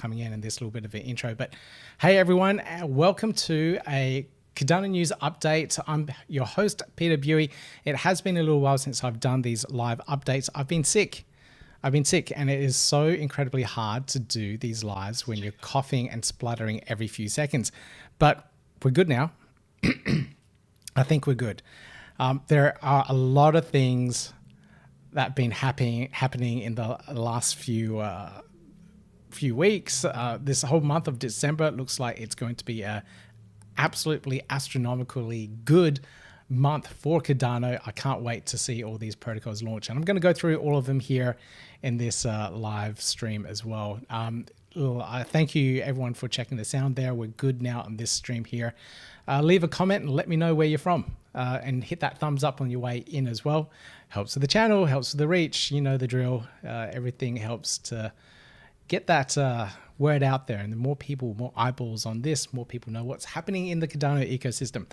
coming in and this little bit of an intro. But hey everyone, welcome to a Cardano News update. I'm your host, Peter Buey. It has been a little while since I've done these live updates. I've been sick, and it is so incredibly hard to do these lives when you're coughing and spluttering every few seconds. But we're good now. I think we're good. There are a lot of things that have been happening in the last few weeks. This whole month of December looks like it's going to be a absolutely astronomically good month for Cardano. I can't wait to see all these protocols launch, and I'm going to go through all of them here in this live stream as well. I thank you everyone for checking the sound there. We're good now on this stream here. Leave a comment and let me know where you're from, and hit that thumbs up on your way in as well. Helps with the channel, helps with the reach, you know the drill. Everything helps to get that word out there, and the more people, more eyeballs on this, more people know what's happening in the Cardano ecosystem.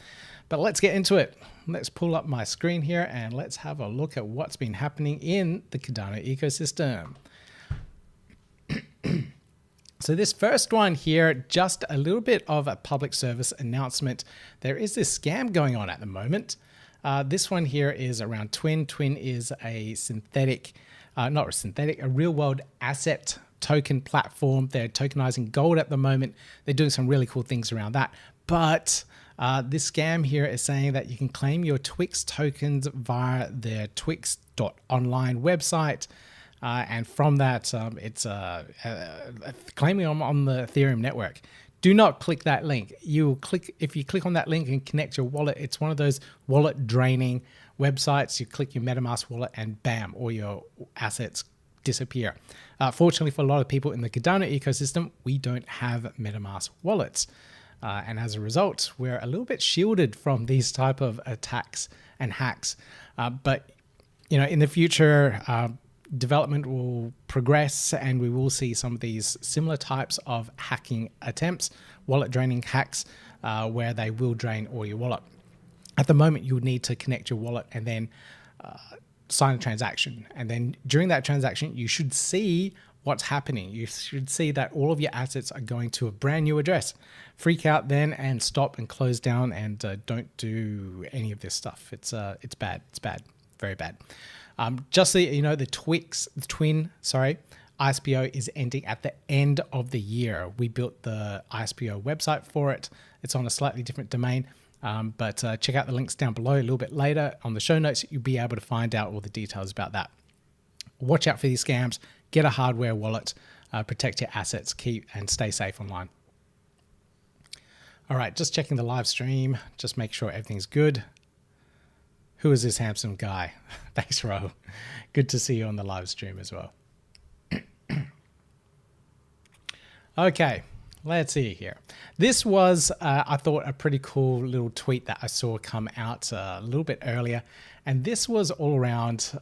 But let's get into it. Let's pull up my screen here and let's have a look at what's been happening in the Cardano ecosystem. So this first one here, just a little bit of a public service announcement. There is this scam going on at the moment. This one here is around Twin. Twin is a synthetic, a real world asset token platform. They're tokenizing gold at the moment. They're doing some really cool things around that. But this scam here is saying that you can claim your Twix tokens via their twix.online website. And from that, it's claiming on the Ethereum network. Do not click that link. If you click on that link and connect your wallet, it's one of those wallet draining websites. You click your MetaMask wallet and bam, all your assets disappear. Fortunately for a lot of people in the Cardano ecosystem, we don't have MetaMask wallets. And as a result, we're a little bit shielded from these type of attacks and hacks. But you know, in the future, development will progress and we will see some of these similar types of hacking attempts, wallet draining hacks, where they will drain all your wallet. At the moment, you would need to connect your wallet and then sign a transaction. And then during that transaction, you should see what's happening. You should see that all of your assets are going to a brand new address. Freak out then and stop and close down and don't do any of this stuff. It's bad. It's bad. Very bad. Just so you know, the Twin ISPO is ending at the end of the year. We built the ISPO website for it. It's on a slightly different domain, but check out the links down below a little bit later on the show notes. You'll be able to find out all the details about that. Watch out for these scams. Get a hardware wallet. Protect your assets. Keep and stay safe online. All right, just checking the live stream. Just make sure everything's good. Who is this handsome guy? Thanks, Ro. Good to see you on the live stream as well. Okay, let's see here. This was, I thought, a pretty cool little tweet that I saw come out a little bit earlier. And this was all around,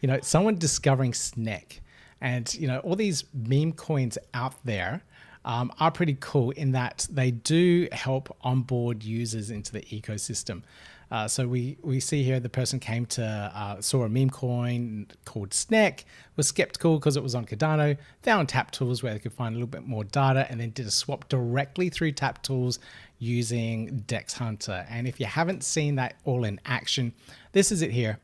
you know, someone discovering Snek. And, you know, all these meme coins out there are pretty cool in that they do help onboard users into the ecosystem. So we see here the person came to, saw a meme coin called Snek, was skeptical because it was on Cardano, found TapTools where they could find a little bit more data, and then did a swap directly through TapTools using DEX Hunter. And if you haven't seen that all in action, this is it here.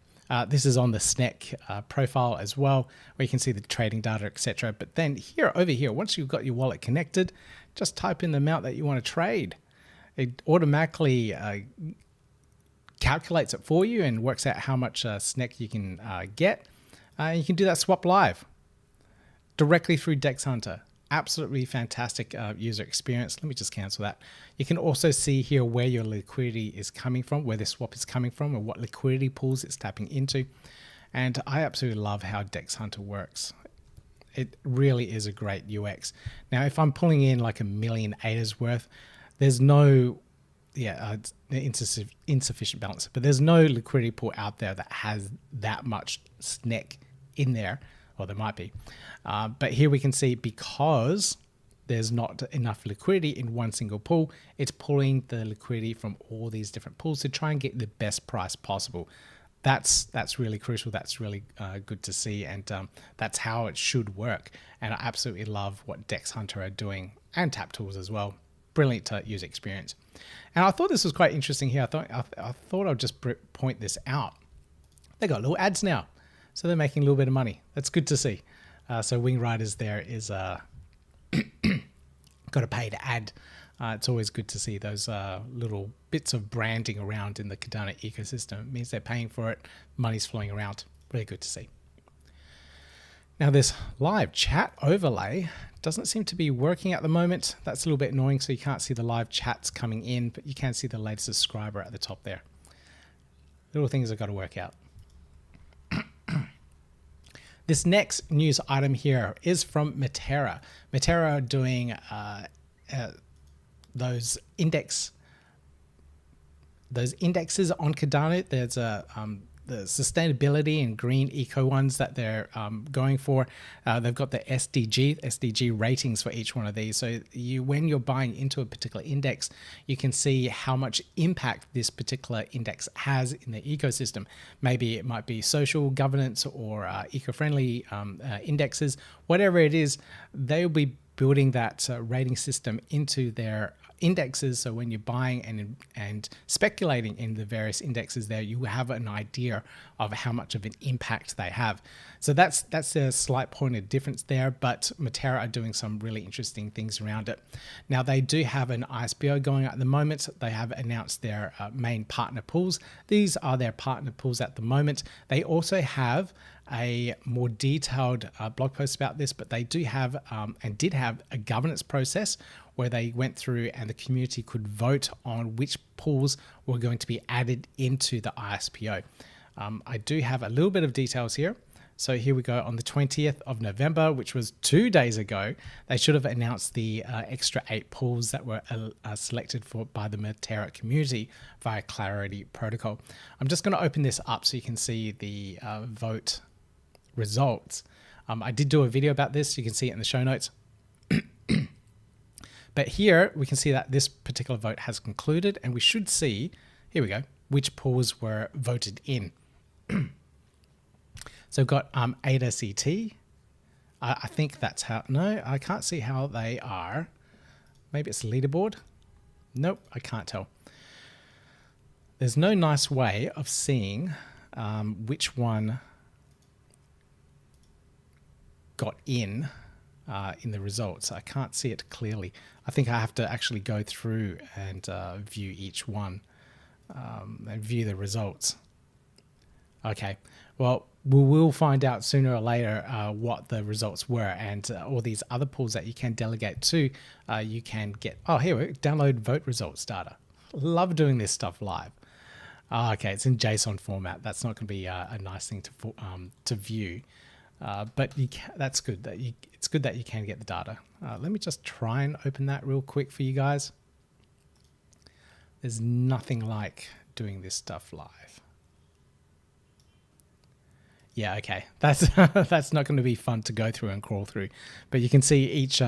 This is on the Snek profile as well, where you can see the trading data, etc. But then over here, once you've got your wallet connected, just type in the amount that you want to trade. It automatically calculates it for you and works out how much Snek you can get. You can do that swap live directly through DEX Hunter. Absolutely fantastic user experience. Let me just cancel that. You can also see here where your liquidity is coming from, where the swap is coming from, or what liquidity pools it's tapping into. And I absolutely love how DEX Hunter works. It really is a great UX. Now, if I'm pulling in like 1 million ADAs worth, there's no insufficient balance, but there's no liquidity pool out there that has that much Snek in there. Well, there might be, but here we can see because there's not enough liquidity in one single pool, it's pulling the liquidity from all these different pools to try and get the best price possible. that's really crucial. That's really good to see, and that's how it should work. And I absolutely love what DEX Hunter are doing, and TapTools as well. Brilliant user experience. And I thought this was quite interesting here. I thought I'd just point this out. They got little ads now, so they're making a little bit of money. That's good to see. So Wing Riders there is got a paid ad. It's always good to see those little bits of branding around in the Cardano ecosystem. It means they're paying for it. Money's flowing around. Really good to see. Now this live chat overlay doesn't seem to be working at the moment. That's a little bit annoying, so you can't see the live chats coming in, but you can see the latest subscriber at the top there. Little things I've got to work out. This next news item here is from Metera. Metera are doing those indexes on Cardano. There's the sustainability and green eco ones that they're going for. They've got the SDG ratings for each one of these. So when you're buying into a particular index, you can see how much impact this particular index has in the ecosystem. Maybe it might be social governance or eco-friendly indexes. Whatever it is, they'll be building that rating system into their indexes, so when you're buying and speculating in the various indexes there, you have an idea of how much of an impact they have. So that's a slight point of difference there, but Metera are doing some really interesting things around it. Now they do have an ISPO going at the moment. They have announced their main partner pools. These are their partner pools at the moment. They also have a more detailed blog post about this, but they do have and did have a governance process where they went through and the community could vote on which pools were going to be added into the ISPO. I do have a little bit of details here. So here we go. On the 20th of November, which was 2 days ago, they should have announced the extra 8 pools that were selected by the Metera community via Clarity Protocol. I'm just going to open this up so you can see the vote results. I did do a video about this. You can see it in the show notes. But here we can see that this particular vote has concluded, and we should see, here we go, which pools were voted in. So we've got ADA CT. I think that's how, no, I can't see how they are. Maybe it's the leaderboard. Nope, I can't tell. There's no nice way of seeing which one got in the results. I can't see it clearly. I think I have to actually go through and view each one and view the results. Okay, well, we will find out sooner or later what the results were, and all these other pools that you can delegate to, you can get, oh, here we go, download vote results data. Love doing this stuff live. Okay, it's in JSON format. That's not going to be a nice thing to view. But that's good. It's good that you can get the data. Let me just try and open that real quick for you guys. There's nothing like doing this stuff live. Yeah, okay. That's that's not going to be fun to go through and crawl through. But you can see each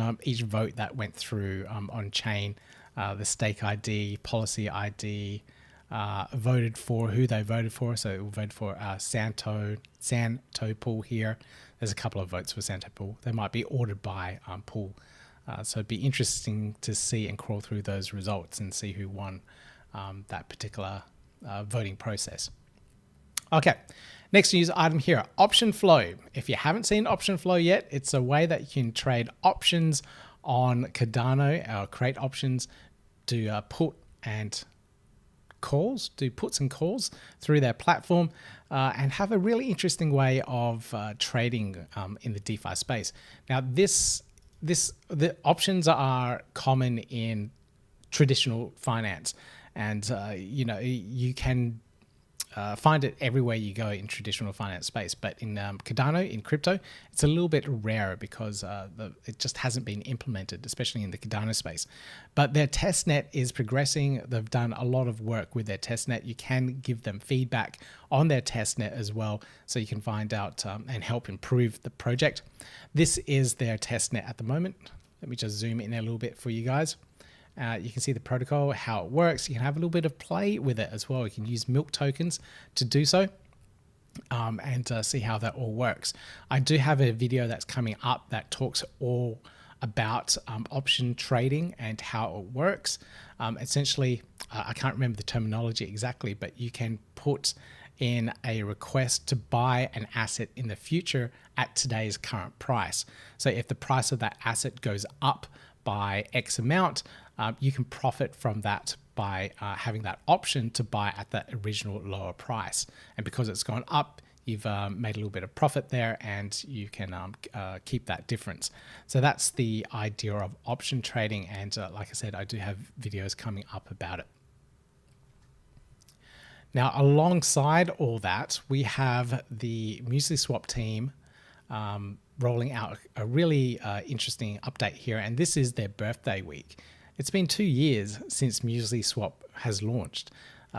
vote that went through on chain, the stake ID, policy ID, voted for, who they voted for. So it will vote for Santo pool here. There's a couple of votes for Santo pool. They might be ordered by pool. So it'd be interesting to see and crawl through those results and see who won that particular voting process. Okay, next news item here, OptionFlow. If you haven't seen OptionFlow yet, it's a way that you can trade options on Cardano, create options, do put and calls, do puts and calls through their platform, and have a really interesting way of trading in the DeFi space. Now, the options are common in traditional finance, and you can find it everywhere you go in traditional finance space, but in Cardano, in crypto, it's a little bit rarer because it just hasn't been implemented, especially in the Cardano space. But their testnet is progressing. They've done a lot of work with their testnet. You can give them feedback on their testnet as well, so you can find out and help improve the project. This is their testnet at the moment. Let me just zoom in a little bit for you guys. You can see the protocol, how it works. You can have a little bit of play with it as well. You can use milk tokens to do so. and see how that all works. I do have a video that's coming up that talks all about option trading and how it works. Essentially, I can't remember the terminology exactly, but you can put in a request to buy an asset in the future at today's current price. So if the price of that asset goes up by X amount, you can profit from that by having that option to buy at that original lower price. And because it's gone up, you've made a little bit of profit there, and you can keep that difference. So that's the idea of option trading. And like I said, I do have videos coming up about it. Now, alongside all that, we have the MuesliSwap team rolling out a really interesting update here. And this is their birthday week. It's been 2 years since MuesliSwap has launched.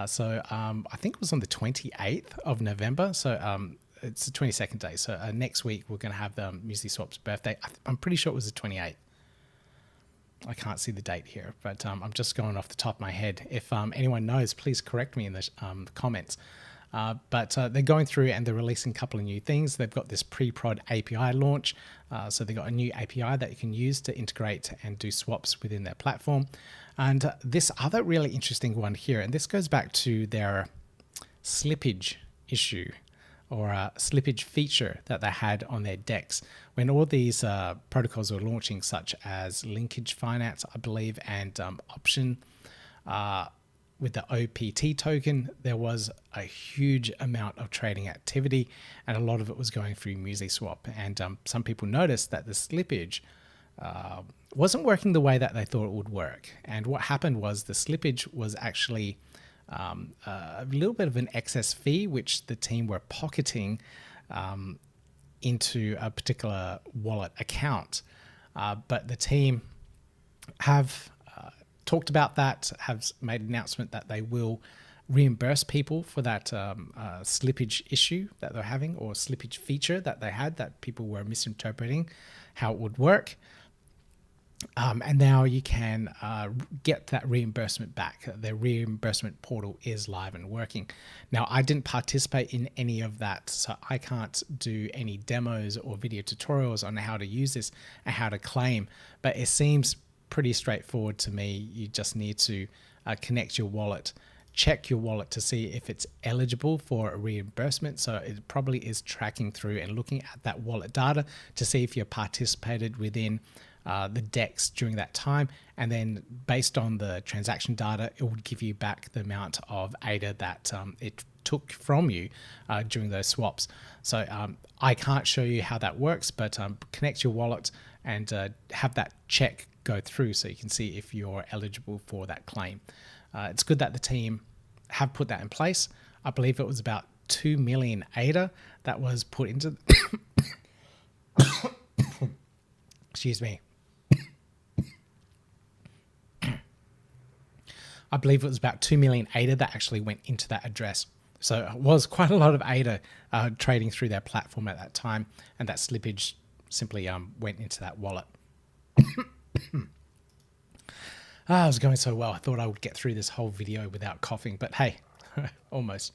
So I think it was on the 28th of November. So it's the 22nd day. So next week, we're going to have the MuesliSwap's birthday. I'm pretty sure it was the 28th. I can't see the date here, but I'm just going off the top of my head. If anyone knows, please correct me in the comments. But they're going through and they're releasing a couple of new things. They've got this pre-prod API launch. So they've got a new API that you can use to integrate and do swaps within their platform. And this other really interesting one here, and this goes back to their slippage issue, or a slippage feature that they had on their DEX when all these protocols were launching, such as linkage finance, I believe, and option with the OPT token. There was a huge amount of trading activity, and a lot of it was going through MuesliSwap. And some people noticed that the slippage wasn't working the way that they thought it would work. And what happened was the slippage was actually a little bit of an excess fee, which the team were pocketing into a particular wallet account. But the team have talked about that, have made an announcement that they will reimburse people for that slippage issue that they're having, or slippage feature that they had that people were misinterpreting how it would work. And now you can get that reimbursement back. The reimbursement portal is live and working. Now, I didn't participate in any of that, so I can't do any demos or video tutorials on how to use this and how to claim, but it seems pretty straightforward to me. You just need to connect your wallet, check your wallet to see if it's eligible for a reimbursement. So it probably is tracking through and looking at that wallet data to see if you participated within the DEX during that time, and then based on the transaction data, it would give you back the amount of ADA that it took from you during those swaps. So I can't show you how that works, but connect your wallet and have that check go through so you can see if you're eligible for that claim. It's good that the team have put that in place. I believe it was about 2 million ADA that was put into excuse me. I believe it was about 2 million ADA that actually went into that address. So it was quite a lot of ADA trading through their platform at that time, and that slippage simply went into that wallet. It was going so well. I thought I would get through this whole video without coughing, but hey, almost.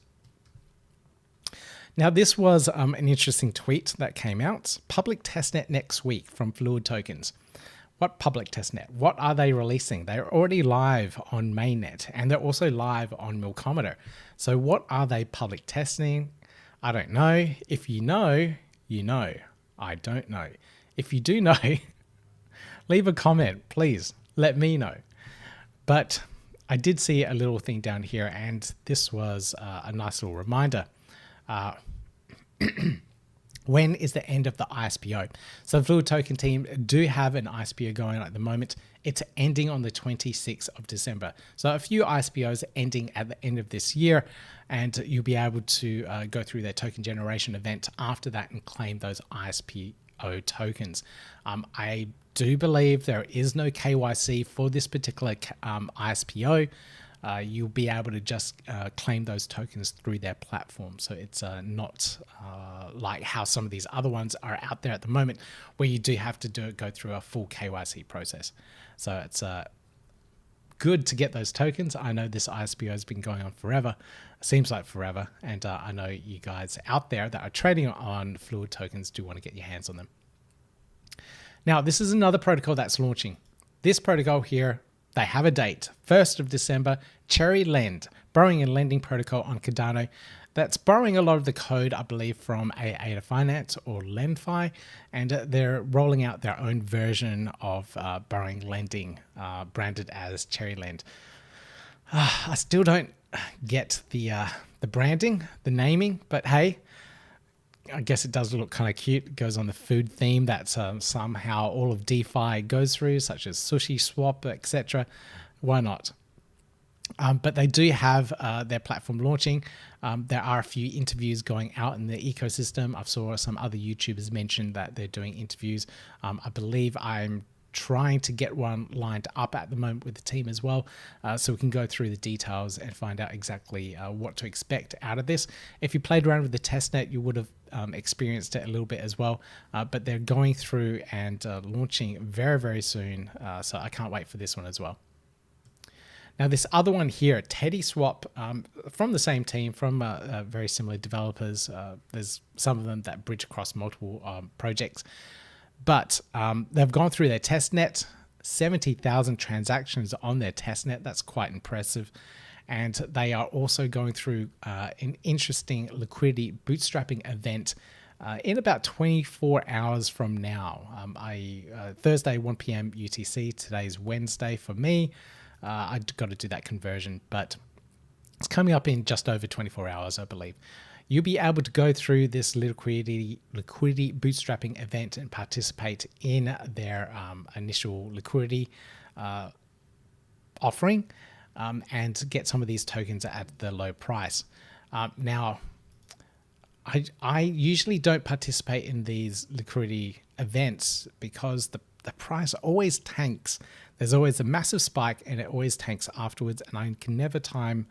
Now, this was an interesting tweet that came out. Public testnet next week from FluidTokens. What public testnet? What are they releasing? They're already live on mainnet, and they're also live on Milkometer. So what are they public testing? I don't know. If you know, you know. I don't know. If you do know, leave a comment, please. Let me know. But I did see a little thing down here, and this was a nice little reminder. When is the end of the ISPO? So the Fluid Token team do have an ISPO going on at the moment. It's ending on the 26th of December. So a few ISPOs ending at the end of this year, and you'll be able to go through their token generation event after that and claim those ISPO tokens. I do believe there is no KYC for this particular ISPO. You'll be able to just claim those tokens through their platform. So it's not like how some of these other ones are out there at the moment, where you do have to go through a full KYC process. So it's good to get those tokens. I know this ISPO has been going on forever. Seems like forever. And I know you guys out there that are trading on FluidTokens do want to get your hands on them. Now, this is another protocol that's launching. This protocol here, they have a date, 1st of December, Cherry Lend, borrowing and lending protocol on Cardano. That's borrowing a lot of the code, I believe, from ADA Finance or LendFi, and they're rolling out their own version of borrowing lending, branded as Cherry Lend. I still don't get the branding, the naming, but hey, I guess it does look kind of cute. It goes on the food theme that somehow all of DeFi goes through, such as Sushi Swap, etc. Why not? But they do have their platform launching. There are a few interviews going out in the ecosystem. I saw some other YouTubers mention that they're doing interviews. I believe I'm trying to get one lined up at the moment with the team as well, so we can go through the details and find out exactly what to expect out of this. If you played around with the testnet, you would have experienced it a little bit as well, but they're going through and launching very, very soon, so I can't wait for this one as well. Now, this other one here, TeddySwap, from the same team, from very similar developers. There's some of them that bridge across multiple projects, but they've gone through their testnet, 70,000 transactions on their testnet. That's quite impressive. And they are also going through an interesting liquidity bootstrapping event in about 24 hours from now. Thursday, 1 p.m. UTC. Today's Wednesday for me. I got to do that conversion, but it's coming up in just over 24 hours, I believe. You'll be able to go through this liquidity bootstrapping event and participate in their initial liquidity offering and get some of these tokens at the low price. Now, I usually don't participate in these liquidity events because the price always tanks. There's always a massive spike and it always tanks afterwards, and I can never time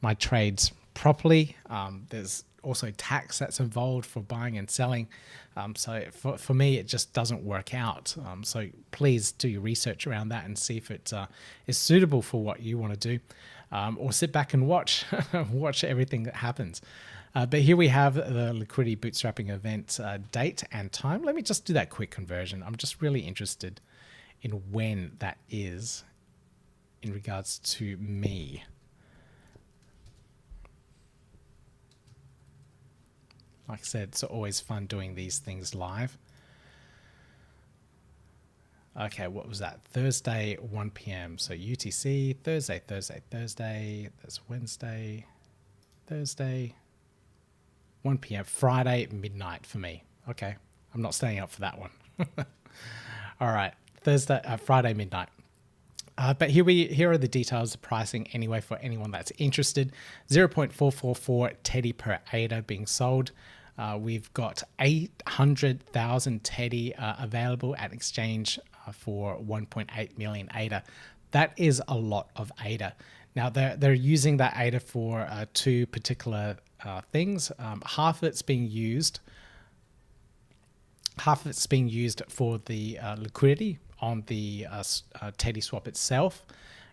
my trades properly. There's also tax that's involved for buying and selling. So for me, it just doesn't work out. So please do your research around that and see if it is suitable for what you want to do, or sit back and watch everything that happens. But here we have the liquidity bootstrapping event date and time. Let me just do that quick conversion. I'm just really interested in when that is in regards to me. Like I said, it's always fun doing these things live. Okay, what was that? Thursday, 1 p.m. So UTC, Thursday. That's Wednesday, Thursday, 1 p.m. Friday, midnight for me. Okay, I'm not staying up for that one. All right, Friday, midnight. But here are the details of pricing anyway for anyone that's interested. 0.444 Teddy per ADA being sold. We've got 800,000 Teddy available at exchange for 1.8 million ADA. That is a lot of ADA. Now they're using that ADA for two particular things. Half of it's being used for the liquidity on the TeddySwap itself,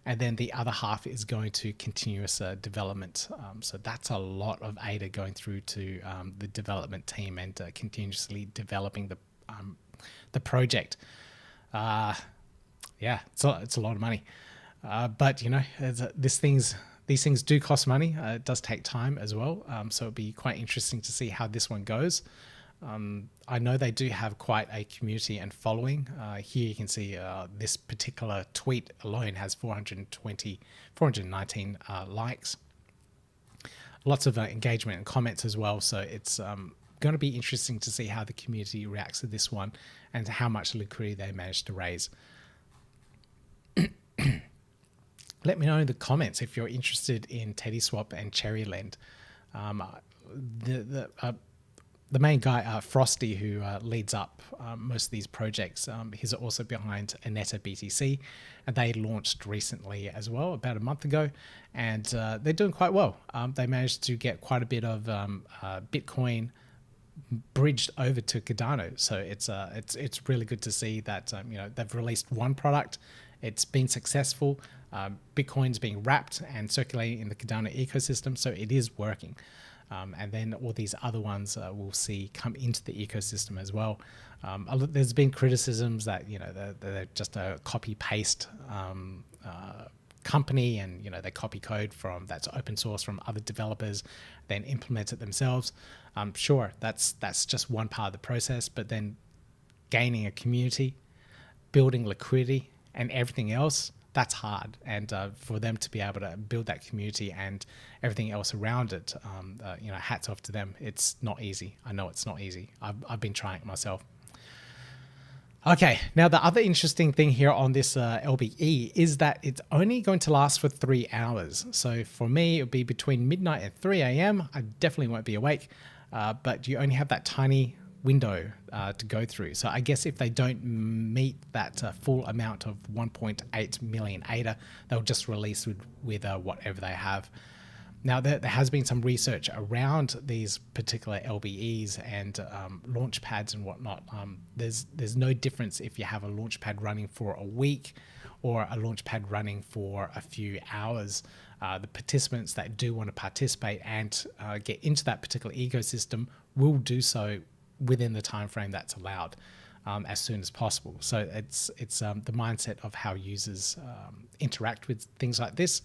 and then the other half is going to continuous development. So that's a lot of ADA going through to the development team and continuously developing the project. Yeah, it's a lot of money. But you know, these things do cost money. It does take time as well. So it'll be quite interesting to see how this one goes. I know they do have quite a community and following. Here you can see this particular tweet alone has 419 likes. Lots of engagement and comments as well. So it's going to be interesting to see how the community reacts to this one and how much liquidity they managed to raise. Let me know in the comments if you're interested in TeddySwap and Cherry Lend. The main guy, Frosty, who leads up most of these projects, he's also behind Aneta BTC, and they launched recently as well, about a month ago, and they're doing quite well. They managed to get quite a bit of Bitcoin bridged over to Cardano, so it's really good to see that you know, they've released one product. It's been successful. Bitcoin's being wrapped and circulating in the Cardano ecosystem, so it is working. And then all these other ones we'll see come into the ecosystem as well. There's been criticisms that they're just a copy paste company, and they copy code from that's open source from other developers, then implement it themselves. Sure, that's just one part of the process, but then gaining a community, building liquidity, and everything else, that's hard. And for them to be able to build that community and everything else around it, hats off to them. It's not easy. I know it's not easy. I've been trying it myself. Okay, now the other interesting thing here on this LBE is that it's only going to last for 3 hours. So for me, it'll be between midnight and 3 a.m. I definitely won't be awake, but you only have that tiny window to go through. So I guess if they don't meet that full amount of 1.8 million ADA, they'll just release with whatever they have. Now, there has been some research around these particular LBEs and launch pads and whatnot. There's no difference if you have a launch pad running for a week or a launch pad running for a few hours. The participants that do want to participate and get into that particular ecosystem will do so within the time frame that's allowed, as soon as possible. So it's the mindset of how users interact with things like this.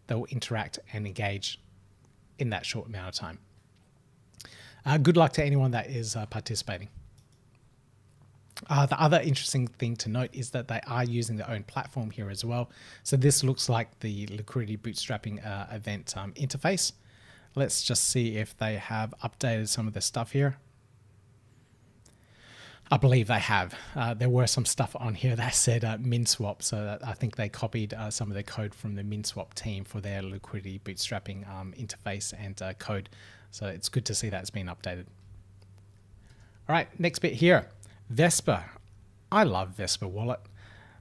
They'll interact and engage in that short amount of time. Good luck to anyone that is participating. The other interesting thing to note is that they are using their own platform here as well. So this looks like the liquidity bootstrapping event interface. Let's just see if they have updated some of the stuff here. I believe they have. There were some stuff on here that said MinSwap, so that I think they copied some of the code from the MinSwap team for their liquidity bootstrapping interface and code. So it's good to see that's been updated. All right, next bit here, Vespr. I love Vespr Wallet.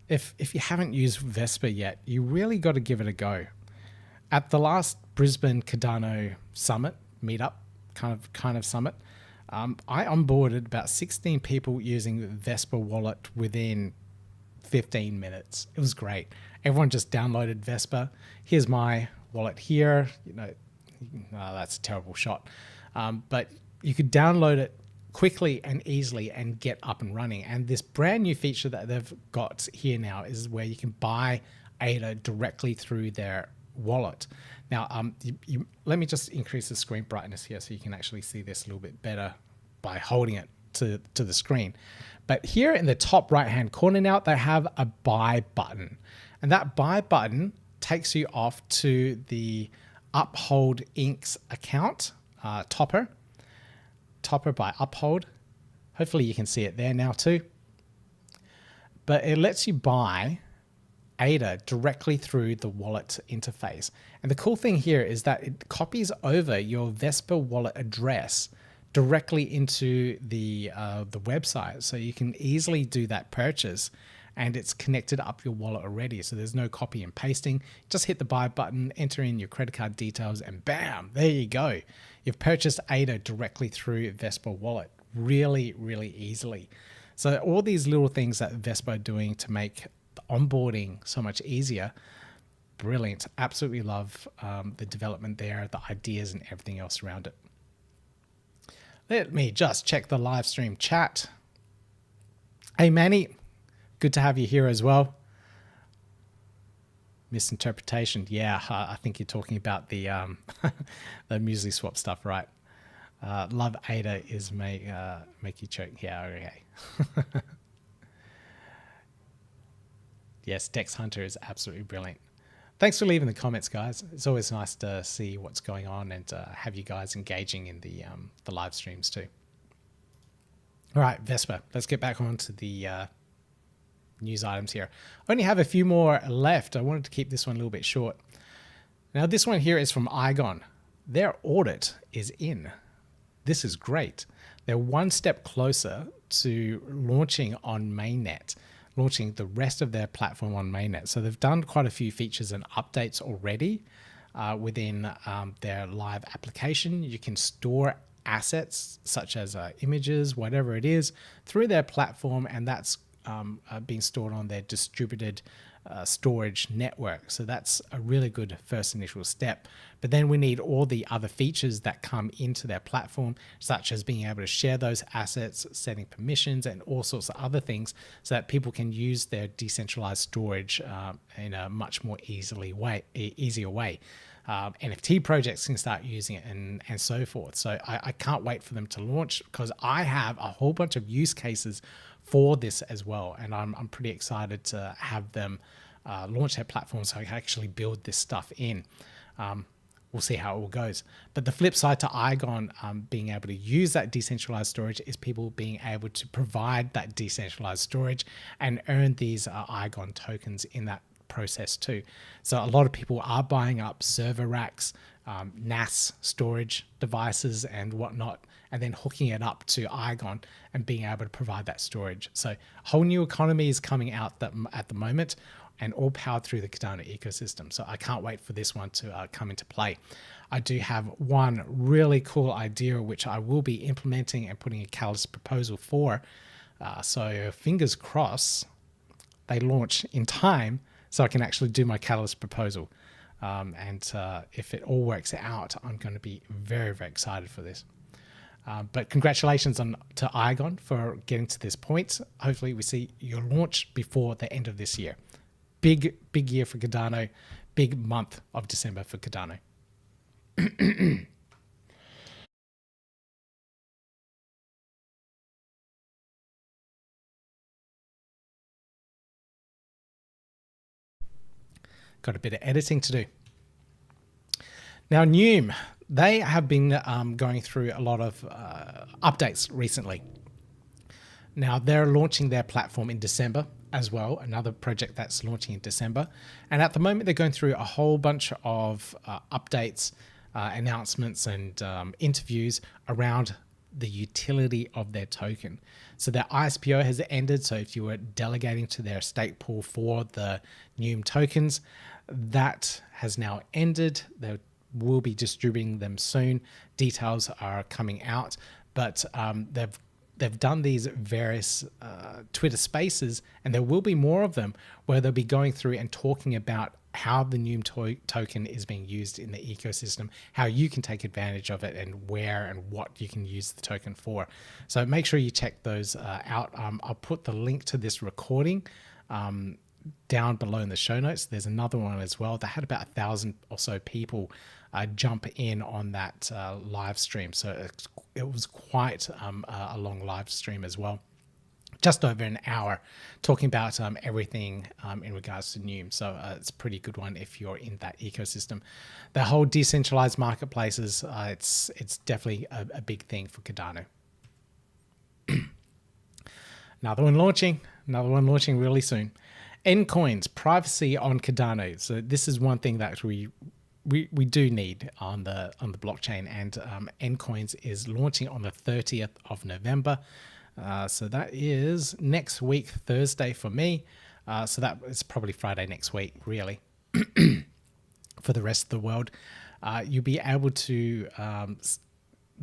If you haven't used Vespr yet, you really got to give it a go. At the last Brisbane Cardano Summit meetup, kind of summit, I onboarded about 16 people using Vespr Wallet within 15 minutes. It was great. Everyone just downloaded Vespr. Here's my wallet here. That's a terrible shot. But you could download it quickly and easily and get up and running. And this brand new feature that they've got here now is where you can buy ADA directly through their wallet. Now, let me just increase the screen brightness here so you can actually see this a little bit better by holding it to the screen. But here in the top right-hand corner now, they have a buy button. And that buy button takes you off to the Uphold Inc.'s account, Topper by Uphold. Hopefully you can see it there now too. But it lets you buy ADA directly through the wallet interface. And the cool thing here is that it copies over your Vespr wallet address directly into the website. So you can easily do that purchase and it's connected up your wallet already. So there's no copy and pasting. Just hit the buy button, enter in your credit card details, and bam, there you go. You've purchased ADA directly through Vespr wallet really, really easily. So all these little things that Vespr are doing to make onboarding so much easier, brilliant. Absolutely love the development there, the ideas and everything else around it. Let me just check the live stream chat. Hey Manny, good to have you here as well. Misinterpretation, yeah, I think you're talking about the the MuesliSwap stuff, right? Love ADA is make you choke. Yeah, okay. Yes, DEX Hunter is absolutely brilliant. Thanks for leaving the comments, guys. It's always nice to see what's going on and have you guys engaging in the live streams too. All right, Vespr. Let's get back on to the news items here. I only have a few more left. I wanted to keep this one a little bit short. Now, this one here is from Iagon. Their audit is in. This is great. They're one step closer to launching on mainnet, launching the rest of their platform on mainnet. So they've done quite a few features and updates already within their live application. You can store assets such as images, whatever it is, through their platform, and that's being stored on their distributed storage network. So that's a really good first initial step. But then we need all the other features that come into their platform, such as being able to share those assets, setting permissions, and all sorts of other things, so that people can use their decentralized storage in a much more easier way. NFT projects can start using it and so forth. So I can't wait for them to launch, because I have a whole bunch of use cases for this as well. And I'm pretty excited to have them launch their platform so I can actually build this stuff in. We'll see how it all goes. But the flip side to Iagon being able to use that decentralized storage is people being able to provide that decentralized storage and earn these Iagon tokens in that process too. So a lot of people are buying up server racks, NAS storage devices and whatnot, and then hooking it up to Iagon and being able to provide that storage. So a whole new economy is coming out at the moment, and all powered through the Cardano ecosystem. So I can't wait for this one to come into play. I do have one really cool idea which I will be implementing and putting a catalyst proposal for. So fingers crossed they launch in time so I can actually do my catalyst proposal. If it all works out, I'm going to be very, very excited for this. But congratulations to Iagon for getting to this point. Hopefully we see your launch before the end of this year. Big year for Cardano, big month of December for Cardano. Got a bit of editing to do. Now, NEWM, they have been going through a lot of updates recently. Now, they're launching their platform in December as well, another project that's launching in December. And at the moment, they're going through a whole bunch of updates, announcements, and interviews around the utility of their token. So their ISPO has ended. So if you were delegating to their stake pool for the NEWM tokens, that has now ended. They will be distributing them soon. Details are coming out, but they've done these various Twitter spaces, and there will be more of them where they'll be going through and talking about how the NEWM token is being used in the ecosystem, how you can take advantage of it, and where and what you can use the token for. So make sure you check those out. I'll put the link to this recording down below in the show notes. There's another one as well that had about 1,000 or so people jump in on that live stream. So it was quite a long live stream as well. Just over an hour talking about everything in regards to NEWM. So it's a pretty good one if you're in that ecosystem. The whole decentralized marketplaces, it's definitely a big thing for Cardano. Another one launching really soon. Encoins, privacy on Cardano. So this is one thing that we do need on the blockchain, and Encoins is launching on the 30th of November. So that is next week, Thursday for me. So that is probably Friday next week, really. For the rest of the world, you'll be able to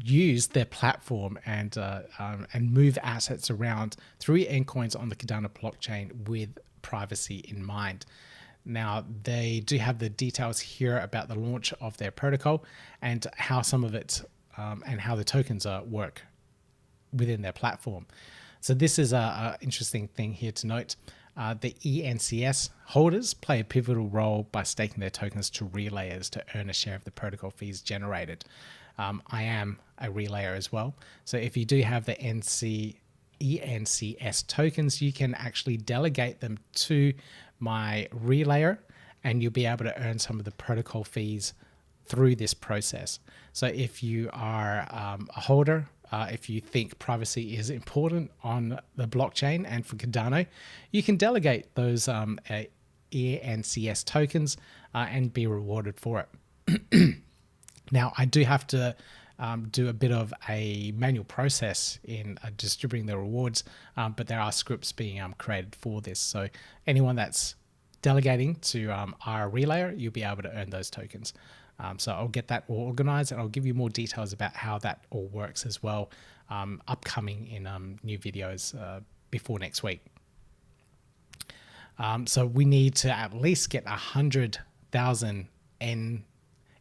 use their platform and move assets around through Encoins on the Cardano blockchain with privacy in mind. Now, they do have the details here about the launch of their protocol and how some of it and how the tokens work within their platform. So this is an interesting thing here to note. The ENCS holders play a pivotal role by staking their tokens to relayers to earn a share of the protocol fees generated. I am a relayer as well. So if you do have the ENCS tokens, you can actually delegate them to my relayer, and you'll be able to earn some of the protocol fees through this process. So if you are a holder, if you think privacy is important on the blockchain and for Cardano, you can delegate those ENCS tokens and be rewarded for it. Now, I do have to do a bit of a manual process in distributing the rewards, but there are scripts being created for this. So anyone that's delegating to our relayer, you'll be able to earn those tokens. So I'll get that all organized, and I'll give you more details about how that all works as well, upcoming in new videos before next week. So we need to at least get 100,000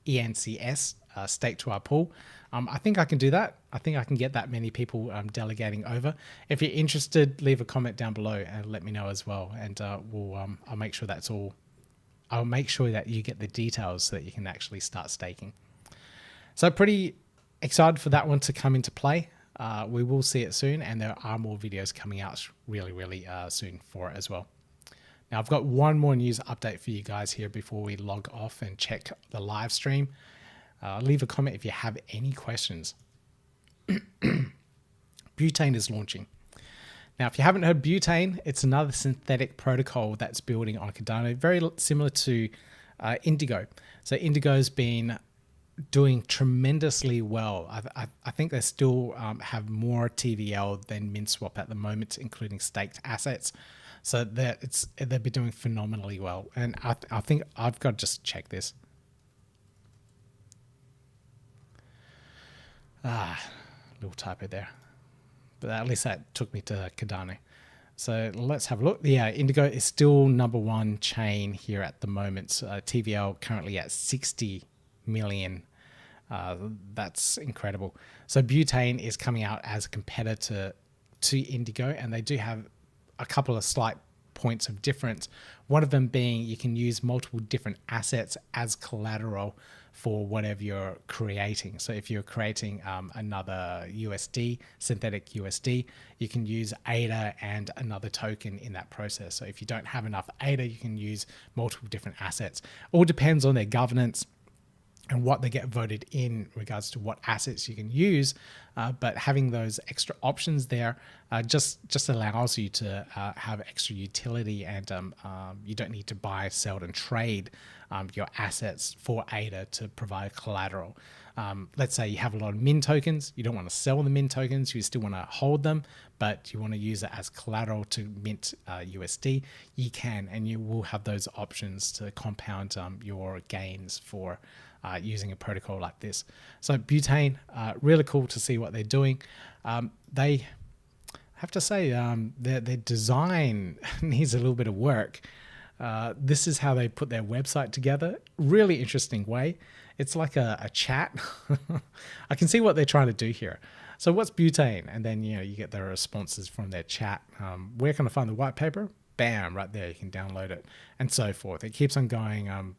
ENCS staked to our pool. I think I can do that. I think I can get that many people delegating over. If you're interested, leave a comment down below and let me know as well. And I'll make sure that's all. I'll make sure that you get the details so that you can actually start staking. So pretty excited for that one to come into play. We will see it soon, and there are more videos coming out really soon for it as well. Now I've got one more news update for you guys here before we log off and check the live stream. Leave a comment if you have any questions. Butane is launching. Now, if you haven't heard Butane, it's another synthetic protocol that's building on Cardano, very similar to Indigo. So Indigo's been doing tremendously well. I think they still have more TVL than MuesliSwap at the moment, including staked assets. So they've been doing phenomenally well. And I think I've got to just check this. Little typo there. But at least that took me to Cardano. So let's have a look. Yeah, Indigo is still #1 chain here at the moment. TVL currently at 60 million. That's incredible. So Butane is coming out as a competitor to Indigo, and they do have a couple of slight points of difference. One of them being you can use multiple different assets as collateral for whatever you're creating. So if you're creating another USD, synthetic USD, you can use ADA and another token in that process. So if you don't have enough ADA, you can use multiple different assets. All depends on their governance and what they get voted in regards to what assets you can use. But having those extra options there just allows you to have extra utility, and you don't need to buy, sell, and trade your assets for ADA to provide collateral. Let's say you have a lot of min tokens. You don't want to sell the min tokens. You still want to hold them, but you want to use it as collateral to mint USD. You can, and you will have those options to compound your gains for using a protocol like this. So Butane, really cool to see what they're doing. They have to say their design needs a little bit of work. This is how they put their website together. Really interesting way. It's like a chat. I can see what they're trying to do here. So what's Butane? And then you get the responses from their chat. Where can I find the white paper? Bam, right there. You can download it and so forth. It keeps on going.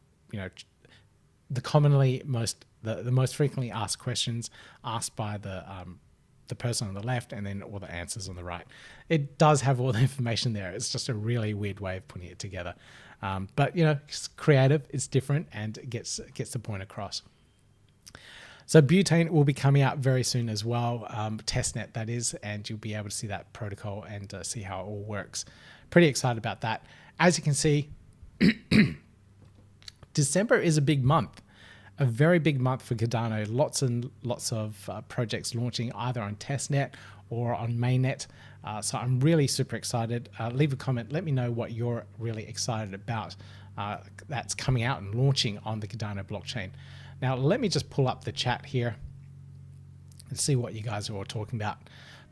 The most frequently asked questions asked by the person on the left, and then all the answers on the right. It does have all the information there. It's just a really weird way of putting it together. But it's creative, it's different, and it gets the point across. So Butane will be coming out very soon as well, testnet that is, and you'll be able to see that protocol and see how it all works. Pretty excited about that. As you can see, December is a big month. A very big month for Cardano. Lots and lots of projects launching either on testnet or on mainnet. So I'm really super excited. Leave a comment. Let me know what you're really excited about that's coming out and launching on the Cardano blockchain. Now, let me just pull up the chat here and see what you guys are all talking about.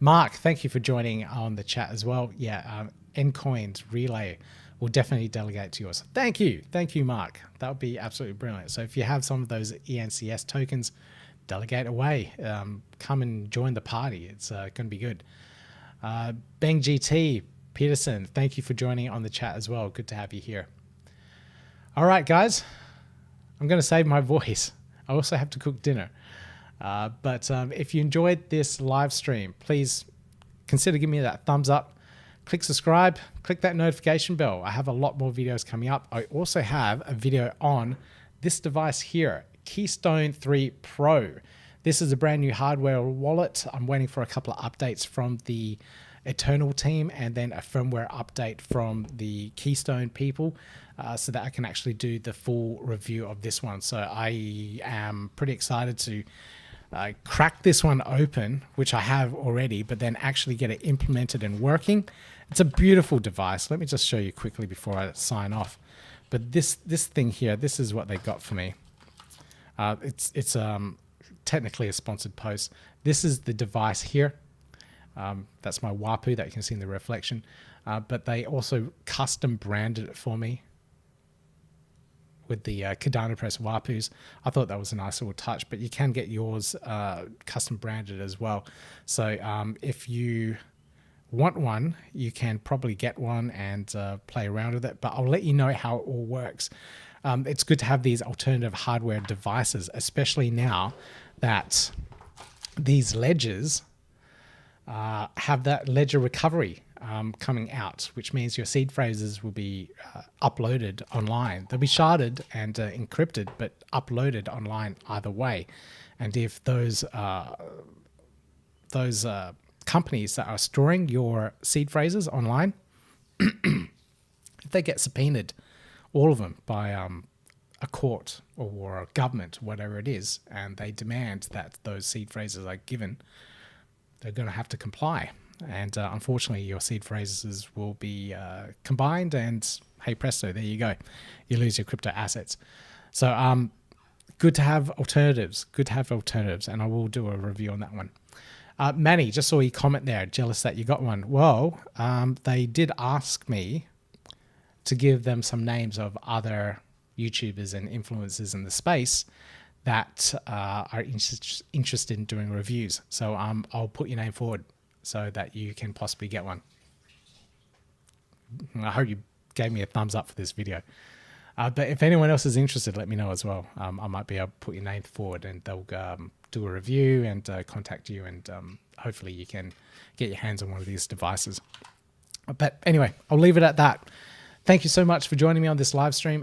Mark, thank you for joining on the chat as well. Yeah, Encoins Relay will definitely delegate to yours. Thank you, Mark. That would be absolutely brilliant. So if you have some of those ENCS tokens, delegate away. Come and join the party. It's going to be good. Bang GT Peterson, thank you for joining on the chat as well. Good to have you here. All right, guys, I'm going to save my voice. I also have to cook dinner. But if you enjoyed this live stream, please consider giving me that thumbs up. Click subscribe, click that notification bell. I have a lot more videos coming up. I also have a video on this device here, Keystone 3 Pro. This is a brand new hardware wallet. I'm waiting for a couple of updates from the Eternal team and then a firmware update from the Keystone people so that I can actually do the full review of this one. So I am pretty excited to crack this one open, which I have already, but then actually get it implemented and working. It's a beautiful device. Let me just show you quickly before I sign off. But this thing here, this is what they got for me. It's technically a sponsored post. This is the device here. That's my WAPU that you can see in the reflection. but they also custom branded it for me with the Cardano Press Wapus. I thought that was a nice little touch, but you can get yours custom branded as well. So if you want one, you can probably get one and play around with it, but I'll let you know how it all works. It's good to have these alternative hardware devices, especially now that these ledgers have that ledger recovery coming out, which means your seed phrases will be uploaded online. They'll be sharded and encrypted, but uploaded online either way. And if those companies that are storing your seed phrases online, if they get subpoenaed, all of them, by a court or a government, whatever it is, and they demand that those seed phrases are given, they're going to have to comply. And unfortunately, your seed phrases will be combined, and hey presto, there you go. You lose your crypto assets. So good to have alternatives. Good to have alternatives, and I will do a review on that one. Manny, just saw your comment there. Jealous that you got one. Well, they did ask me to give them some names of other YouTubers and influencers in the space that are interested in doing reviews. So I'll put your name forward so that you can possibly get one. I hope you gave me a thumbs up for this video. But if anyone else is interested, let me know as well. I might be able to put your name forward, and they'll do a review and contact you, and hopefully you can get your hands on one of these devices. But anyway, I'll leave it at that. Thank you so much for joining me on this live stream.